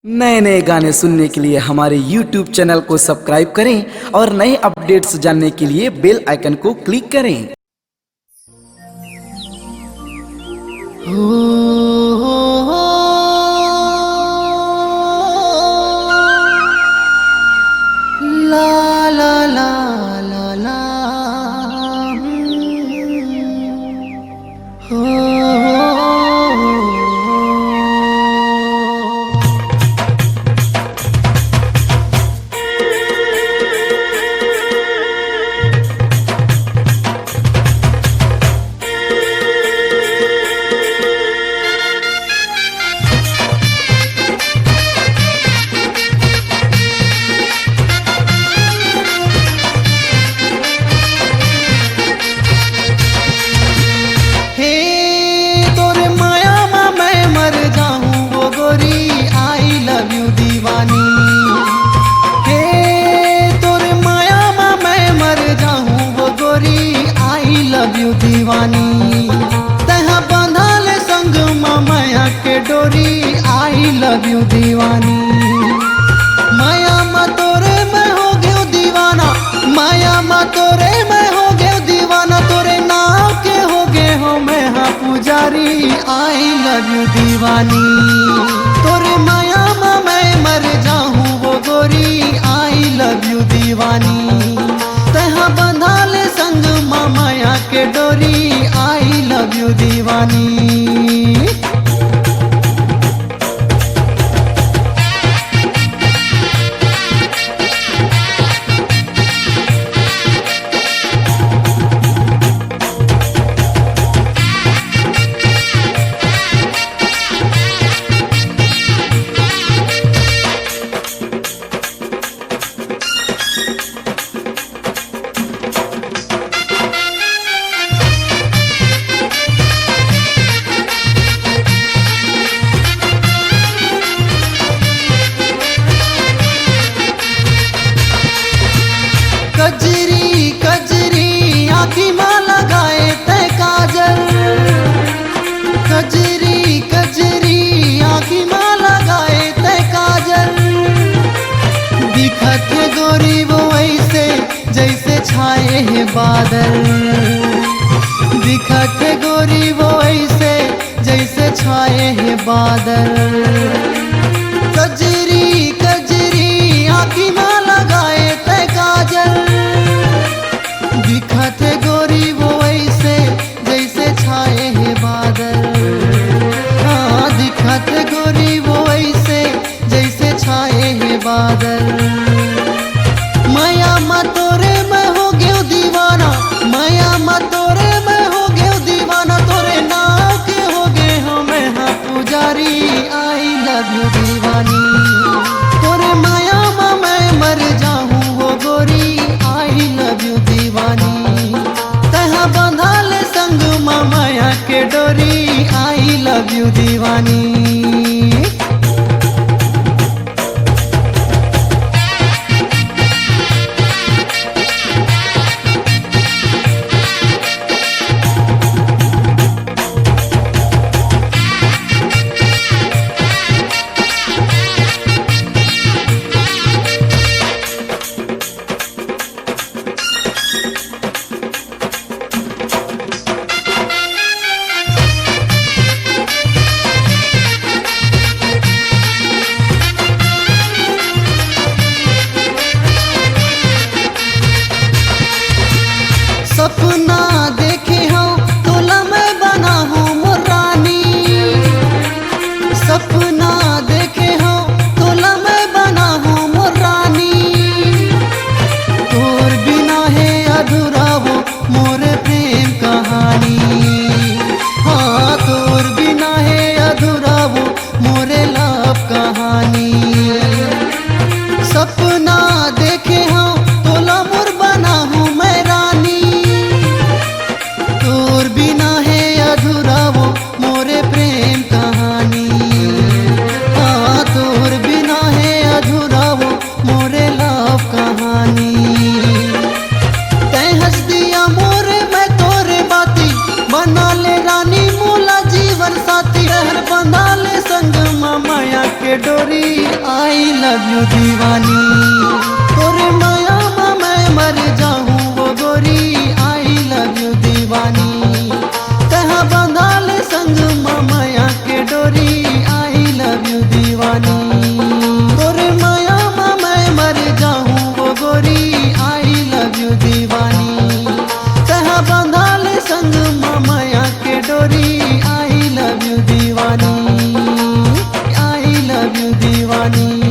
नए नए गाने सुनने के लिए हमारे YouTube चैनल को सब्सक्राइब करें और नए अपडेट्स जानने के लिए बेल आइकन को क्लिक करें। ला ला ला ला ला दीवानी तहा बंधल संग माया के डोरी आई लव यू दीवानी माया मा तोरे मैं हो गयो दीवाना माया मा तोरे मैं हो गयो दीवाना तोरे नाम के हो गए हो मैं हाँ पुजारी आई लव यू दीवानी तोरे माया मा मैं मर जाऊं वो गोरी आई लव यू दीवानी तहा बंधल संग माया के डोरी आई लव यू दीवानी। कजरी कजरी आँखी माँ लगाए ते काजल कजरी कजरी आँखी माँ लगाए ते काजल दिखत है गोरी वो ऐसे जैसे छाए हैं बादल दिखत है गोरी वो ऐसे जैसे छाए हैं बादल कजरी कजरी आँखी माँ लगाए ते काजल दिखत गोरी वो ऐसे जैसे छाए हैं बादल हाँ दिखत गोरी वो ऐसे जैसे छाए हैं बादल माया मा तोरे मैं हो गयो दीवाना माया मा तोरे मैं हो गयो दीवाना तोरे नाम के हो गए हो मैं हाँ पुजारी आई लव यू दीवानी तोरे माया मा मैं मर जाऊं वो गोरी आई लव यू दीवानी तहा बंधल संग माया के डोरी आई लव यू दीवानी। आई लव यू दीवानी। तोरे माया में मैं मर जाऊं वो गोरी, आई लव यू दीवानी। कहाँ बंधाल संग माया के डोरी, आई लव यू दीवानी। तोरे माया में मैं मर जाऊं वो गोरी, आई लव यू दीवानी। कहाँ बंधाल संग माया के डोरी, आई लव यू दीवानी, आई लव यू दीवानी।